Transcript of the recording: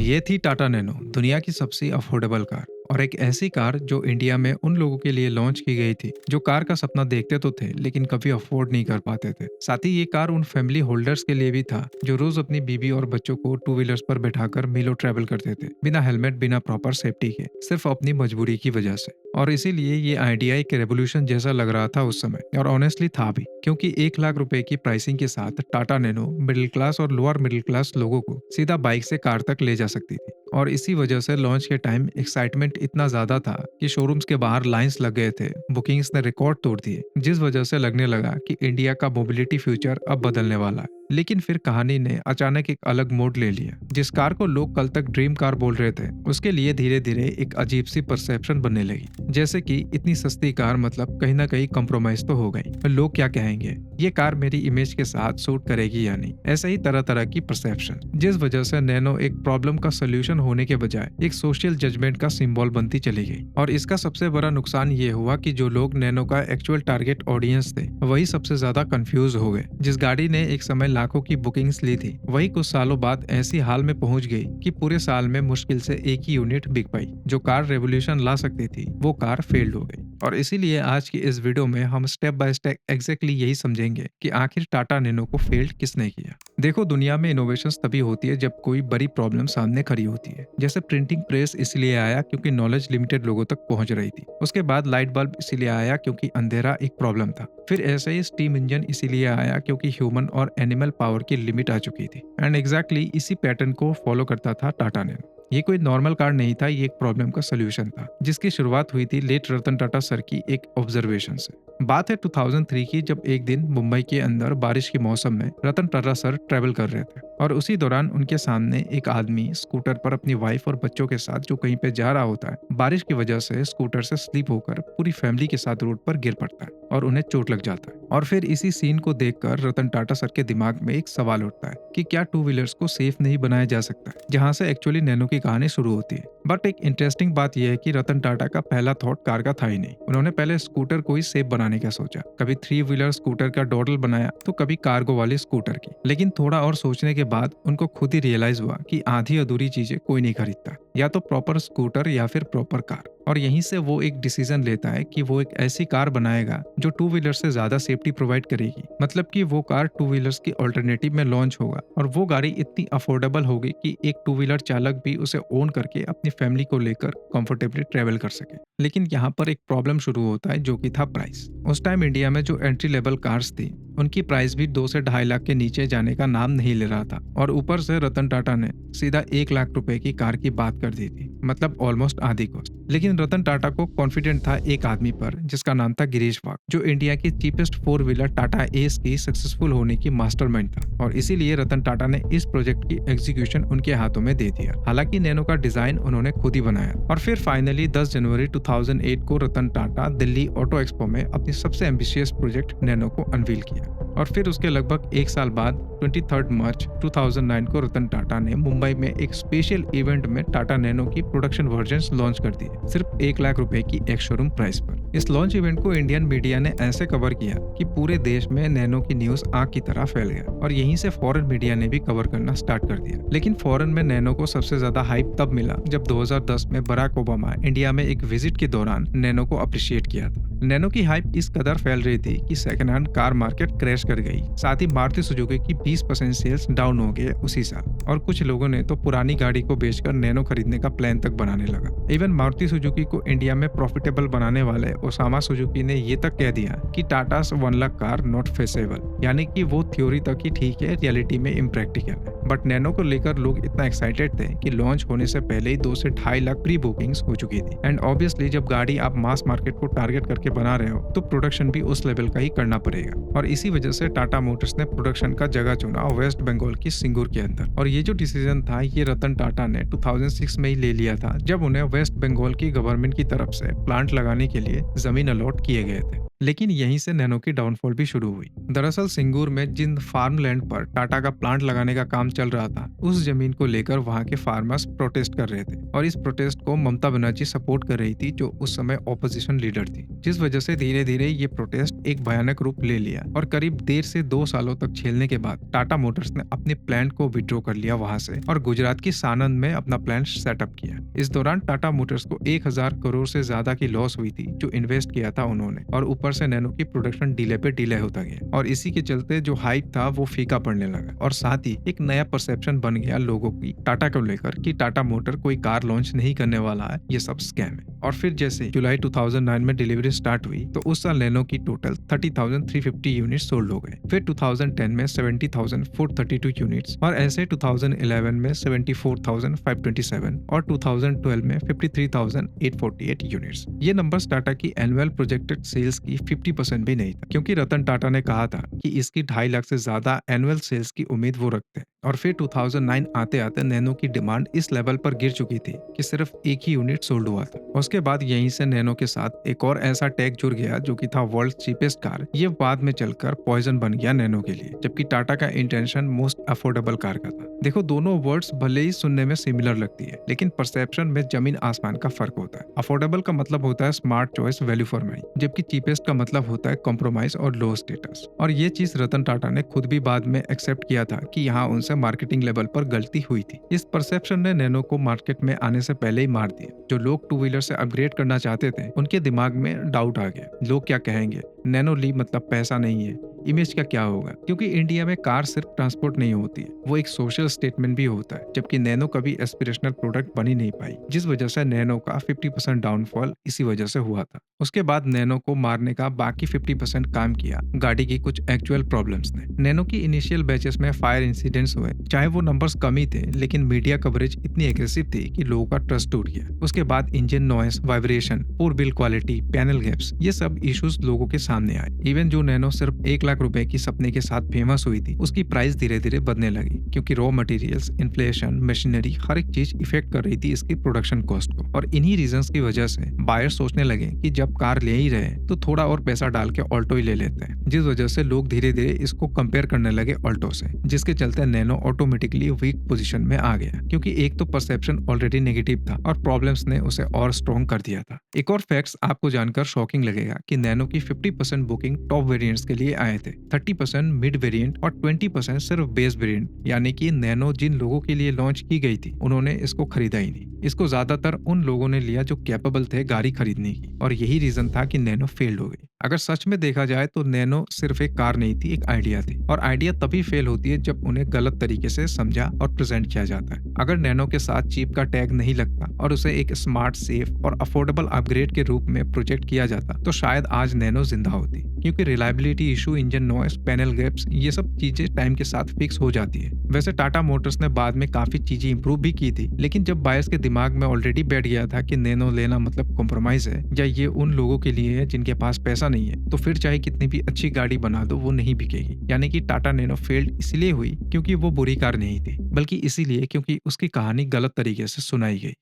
ये थी टाटा नैनो, दुनिया की सबसे अफोर्डेबल कार और एक ऐसी कार जो इंडिया में उन लोगों के लिए लॉन्च की गई थी जो कार का सपना देखते तो थे लेकिन कभी अफोर्ड नहीं कर पाते थे। साथ ही ये कार उन फैमिली होल्डर्स के लिए भी था जो रोज अपनी बीवी और बच्चों को टू व्हीलर्स पर बैठाकर मीलों ट्रैवल करते थे, बिना हेलमेट, बिना प्रॉपर सेफ्टी के, सिर्फ अपनी मजबूरी की वजह से। और इसीलिए ये आइडिया एक रेवोल्यूशन जैसा लग रहा था उस समय, और ऑनेस्टली था भी, क्योंकि 1 लाख रुपए की प्राइसिंग के साथ टाटा नैनो मिडिल क्लास और लोअर मिडिल क्लास लोगों को सीधा बाइक से कार तक ले जा सकती थी। और इसी वजह से लॉन्च के टाइम एक्साइटमेंट इतना ज्यादा था कि शोरूम्स के बाहर लाइंस लग गए थे, बुकिंग्स ने रिकॉर्ड तोड़ दिए, जिस वजह से लगने लगा कि इंडिया का मोबिलिटी फ्यूचर अब बदलने वाला है। लेकिन फिर कहानी ने अचानक एक अलग मोड़ ले लिया। जिस कार को लोग कल तक ड्रीम कार बोल रहे थे, उसके लिए धीरे धीरे एक अजीब सी परसेप्शन बनने लगी, जैसे कि इतनी सस्ती कार मतलब कहीं ना कहीं कॉम्प्रोमाइज तो हो गई, और लोग क्या कहेंगे, ये कार मेरी इमेज के साथ सूट करेगी या नहीं। ऐसे ही तरह तरह की परसेप्शन, जिस वजह से नैनो एक प्रॉब्लम का सोल्यूशन होने के बजाय एक सोशल जजमेंट का सिंबल बनती चली गई। और इसका सबसे बड़ा नुकसान ये हुआ कि जो लोग नैनो का एक्चुअल टारगेट ऑडियंस थे, वही सबसे ज्यादा कंफ्यूज हो गए। जिस गाड़ी ने एक समय लाखों की बुकिंग्स ली थी, वही कुछ सालों बाद ऐसी हाल में पहुंच गई कि पूरे साल में मुश्किल से एक ही यूनिट बिक पाई। जो कार रेवोल्यूशन ला सकती थी, वो कार फेल्ड हो गई। और इसीलिए आज की इस वीडियो में हम स्टेप बाय स्टेप एग्जैक्टली यही समझेंगे कि आखिर टाटा नैनो को फेल्ड किसने किया। देखो, दुनिया में इनोवेशंस तभी होती है जब कोई बड़ी प्रॉब्लम सामने खड़ी होती है। जैसे प्रिंटिंग प्रेस इसलिए आया क्योंकि नॉलेज लिमिटेड लोगों तक पहुंच रही थी। उसके बाद लाइट बल्ब इसीलिए आया क्योंकि अंधेरा एक प्रॉब्लम था। फिर ऐसे ही स्टीम इंजन इसीलिए आया क्योंकि ह्यूमन और एनिमल पावर की लिमिट आ चुकी थी। एंड एग्जैक्टली इसी पैटर्न को फॉलो करता था टाटा नैनो। ये कोई नॉर्मल कार नहीं था, ये एक प्रॉब्लम का सोल्यूशन था, जिसकी शुरुआत हुई थी लेट रतन टाटा सर की एक ऑब्जर्वेशन से। बात है 2003 की, जब एक दिन मुंबई के अंदर बारिश के मौसम में रतन टाटा सर ट्रेवल कर रहे थे, और उसी दौरान उनके सामने एक आदमी स्कूटर पर अपनी वाइफ और बच्चों के साथ जो कहीं पे जा रहा होता है, बारिश की वजह से स्कूटर से स्लिप होकर पूरी फैमिली के साथ रोड पर गिर पड़ता है और उन्हें चोट लग जाता है। और फिर इसी सीन को देखकर रतन टाटा सर के दिमाग में एक सवाल उठता है कि क्या टू व्हीलर्स को सेफ नहीं बनाया जा सकता, जहां से एक्चुअली नैनो की कहानी शुरू होती है। बट एक इंटरेस्टिंग बात यह है कि रतन टाटा का पहला थॉट कार का था ही नहीं। उन्होंने पहले स्कूटर को ही सेफ बनाने का सोचा। कभी 3 व्हीलर स्कूटर का डॉडल बनाया, तो कभी कार्गो वाली स्कूटर की। लेकिन थोड़ा और सोचने के बाद उनको खुद ही रियलाइज हुआ कि आधी अधूरी चीजें कोई नहीं खरीदता, या तो प्रॉपर स्कूटर या फिर प्रॉपर कार। और यहीं से वो एक डिसीजन लेता है कि वो एक ऐसी कार बनाएगा जो टू व्हीलर से ज्यादा सेफ्टी प्रोवाइड करेगी। मतलब कि वो कार टू व्हीलर्स की ऑल्टरनेटिव में लॉन्च होगा, और वो गाड़ी इतनी अफोर्डेबल होगी कि एक टू व्हीलर चालक भी उसे ओन करके अपनी फैमिली को लेकर कंफर्टेबली ट्रेवल कर सके। लेकिन यहाँ पर एक प्रॉब्लम शुरू होता है, जो कि था प्राइस। उस टाइम इंडिया में जो एंट्री लेवल कार्स थी, उनकी प्राइस भी 2 से 2.5 लाख के नीचे जाने का नाम नहीं ले रहा था। और ऊपर से रतन टाटा ने सीधा 1 लाख रुपए की कार की बात कर दी थी, मतलब ऑलमोस्ट आधी कॉस्ट। लेकिन रतन टाटा को कॉन्फिडेंट था एक आदमी पर, जिसका नाम था गिरीश वाघ, जो इंडिया की चीपेस्ट 4 व्हीलर टाटा एस की सक्सेसफुल होने की मास्टरमाइंड था। और इसीलिए रतन टाटा ने इस प्रोजेक्ट की एग्जीक्यूशन उनके हाथों में दे दिया। हालांकि नैनो का डिजाइन उन्होंने खुद ही बनाया। और फिर फाइनली 10 जनवरी 2008 को रतन टाटा दिल्ली ऑटो एक्सपो में अपनी सबसे एम्बिशियस प्रोजेक्ट नैनो को अनवील किया। और फिर उसके लगभग एक साल बाद 23 मार्च 2009 को रतन टाटा ने मुंबई में एक स्पेशल इवेंट में टाटा नैनो की प्रोडक्शन वर्जन लॉन्च कर दिए, सिर्फ 1 लाख रुपए की एक शोरूम प्राइस पर। इस लॉन्च इवेंट को इंडियन मीडिया ने ऐसे कवर किया कि पूरे देश में नैनो की न्यूज आग की तरह फैल गया, और यहीं से फॉरेन मीडिया ने भी कवर करना स्टार्ट कर दिया। लेकिन फॉरेन में नैनो को सबसे ज्यादा हाइप तब मिला जब 2010 में बराक ओबामा इंडिया में एक विजिट के दौरान नैनो को अप्रिशिएट किया था। नैनो की हाइप इस कदर फैल रही थी कि second hand car market crash कर गई। साथ ही मारुति सुजुकी की 20% सेल्स डाउन हो गए उसी साल, और कुछ लोगों ने तो पुरानी गाड़ी को बेचकर नैनो खरीदने का प्लान तक बनाने लगा। इवन मारुति सुजुकी को इंडिया में प्रॉफिटेबल बनाने वाले ओसामा सुजुकी ने ये तक कह दिया कि टाटास 1 लाख कार नॉट फेसेबल, यानी कि वो थ्योरी तक ही ठीक है, रियलिटी में इम्प्रैक्टिकल है। बट नैनो को लेकर लोग इतना एक्साइटेड थे कि लॉन्च होने से पहले ही 2 से 2.5 लाख प्री बुकिंग्स हो चुकी थी। एंड ऑब्वियसली जब गाड़ी आप मास मार्केट को टारगेट करके बना रहे हो, तो प्रोडक्शन भी उस लेवल का ही करना पड़ेगा। और इसी वजह से टाटा मोटर्स ने प्रोडक्शन का जगह चुना वेस्ट बंगाल की सिंगूर के अंदर। और ये जो डिसीजन था, ये रतन टाटा ने 2006 में ही ले लिया था, जब उन्हें वेस्ट बंगाल की गवर्नमेंट की तरफ से प्लांट लगाने के लिए जमीन अलॉट किए गए थे। लेकिन यहीं से नैनो की डाउनफॉल भी शुरू हुई। दरअसल सिंगूर में जिन फार्मलैंड पर टाटा का प्लांट लगाने का काम चल रहा था, उस जमीन को लेकर वहां के फार्मर्स प्रोटेस्ट कर रहे थे और इस प्रोटेस्ट को ममता बनर्जी सपोर्ट कर रही थी, जो उस समय ऑपोजिशन लीडर थी। जिस वजह से धीरे धीरे ये प्रोटेस्ट एक भयानक रूप ले लिया और करीब 1.5 से 2 सालों तक झेलने के बाद टाटा मोटर्स ने अपने प्लांट को विड्रॉ कर लिया वहां से और गुजरात की सानंद में अपना प्लांट सेटअप किया। इस दौरान टाटा मोटर्स को 1,000 करोड़ से ज्यादा की लॉस हुई थी जो इन्वेस्ट किया था उन्होंने, और ऊपर से नैनो की प्रोडक्शन डिले पे डिले होता गया और इसी के चलते जो हाइप था वो फीका पड़ने लगा और साथ ही एक नया परसेप्शन बन गया लोगों की टाटा को लेकर कि टाटा मोटर कोई कार लॉन्च नहीं करने वाला है, ये सब स्कैम है। और फिर जैसे जुलाई 2009 में डिलीवरी स्टार्ट हुई तो उस साल नैनो की टोटल 30,350 यूनिट सोल्ड हो गए। फिर 2010 में 70,432 यूनिट्स और ऐसे 2011 में 74,527 और 2012 में 53,848 यूनिट्स। ये नंबर्स टाटा की एनुअल प्रोजेक्टेड सेल्स की 50% भी नहीं था, क्योंकि रतन टाटा ने कहा था कि इसकी 2.5 लाख से ज्यादा एनुअल सेल्स की उम्मीद वो रखते हैं। और फिर 2009 आते आते नैनो की डिमांड इस लेवल पर गिर चुकी थी कि सिर्फ एक ही यूनिट सोल्ड हुआ था। उसके बाद यहीं से नैनो के साथ एक और ऐसा टैग जुड़ गया जो कि था वर्ल्ड चीपेस्ट कार। ये बाद में चलकर पॉइजन बन गया नैनो के लिए, जबकि टाटा का इंटेंशन मोस्ट अफोर्डेबल कार का था। देखो, दोनों वर्ड्स भले ही सुनने में सिमिलर लगती है, लेकिन परसेप्शन में जमीन आसमान का फर्क होता है। अफोर्डेबल का मतलब होता है smart choice, value for money, जबकि चीपेस्ट का मतलब होता है कॉम्प्रोमाइज और लो स्टेटस। और ये चीज रतन टाटा ने खुद भी बाद में एक्सेप्ट किया था कि यहाँ उनसे मार्केटिंग लेवल पर गलती हुई थी। इस परसेप्शन ने नैनो को मार्केट में आने से पहले ही मार दिया। जो लोग टू व्हीलर से अपग्रेड करना चाहते थे, उनके दिमाग में डाउट आ गया, लोग क्या कहेंगे, नैनो ली मतलब पैसा नहीं है, इमेज का क्या होगा। क्योंकि इंडिया में कार सिर्फ ट्रांसपोर्ट नहीं होती है, वो एक सोशल स्टेटमेंट भी होता है, जबकि नैनो कभी एस्पिरेशनल प्रोडक्ट बन ही नहीं पाई, जिस वजह से नैनो का 50% डाउनफॉल इसी वजह से हुआ था। उसके बाद नैनो को मारने का बाकी 50% काम किया गाड़ी की कुछ एक्चुअल प्रॉब्लम्स ने। नैनो की इनिशियल बैचेस में फायर इंसिडेंट्स हुए, चाहे वो नंबर्स कम ही थे, लेकिन मीडिया कवरेज इतनी एग्रेसिव थी कि लोगों का ट्रस्ट टूट गया। उसके बाद engine noise, vibration, poor build quality, panel gaps, ये सब इश्यूज लोगों के सामने आए। इवन जो नैनो सिर्फ 1 लाख रुपए की सपने के साथ फेमस हुई थी, उसकी प्राइस धीरे धीरे बढ़ने लगी, क्योंकि रॉ मटेरियल्स, इन्फ्लेशन, मशीनरी, हर एक चीज इफेक्ट कर रही थी इसकी प्रोडक्शन कॉस्ट को। और इन्हीं रीजंस की वजह से बायर सोचने लगे कि जब कार ले ही रहे तो थोड़ा और पैसा डाल के ऑल्टो ही ले लेते हैं, जिस वजह से लोग धीरे धीरे इसको कंपेयर करने लगे ऑल्टो से, जिसके चलते नैनो ऑटोमेटिकली वीक पोजीशन में आ गया, क्योंकि एक तो परसेप्शन ऑलरेडी नेगेटिव था और प्रॉब्लम्स ने उसे और स्ट्रॉन्ग कर दिया था। एक और फैक्ट्स आपको जानकर शॉकिंग लगेगा कि नैनो की 50% बुकिंग टॉप वेरिएंट्स के लिए आए थे, 30% मिड वेरिएंट और 20% सिर्फ बेस वेरिएंट, यानी कि नैनो जिन लोगों के लिए लॉन्च की गई थी उन्होंने इसको खरीदा ही नहीं। इसको ज्यादातर उन लोगों ने लिया जो कैपेबल थे गाड़ी खरीदने की, और यही रीजन था कि नैनो फेल्ड हो गई। अगर सच में देखा जाए तो नैनो सिर्फ एक कार नहीं थी, एक आइडिया थी, और आइडिया तभी फेल होती है जब उन्हें गलत तरीके से समझा और प्रेजेंट किया जाता है। अगर नैनो के साथ चीप का टैग नहीं लगता और उसे एक स्मार्ट, सेफ और अफोर्डेबल अपग्रेड के रूप में प्रोजेक्ट किया जाता तो शायद आज नैनो जिंदा होती, क्योंकि reliability issue, engine noise, panel gaps, ये सब चीजें टाइम के साथ फिक्स हो जाती है। वैसे टाटा मोटर्स ने बाद में काफी चीजें इंप्रूव भी की थी, लेकिन जब बायर्स के दिमाग में ऑलरेडी बैठ गया था कि नैनो लेना मतलब कॉम्प्रोमाइज है, या ये उन लोगों के लिए है जिनके पास पैसा नहीं है, तो फिर चाहे कितनी भी अच्छी गाड़ी बना दो वो नहीं बिकेगी। यानी कि टाटा नैनो फेल्ड इसलिए हुई क्योंकि वो बुरी कार नहीं थी, बल्कि इसीलिए क्योंकि उसकी कहानी गलत तरीके से सुनाई गई।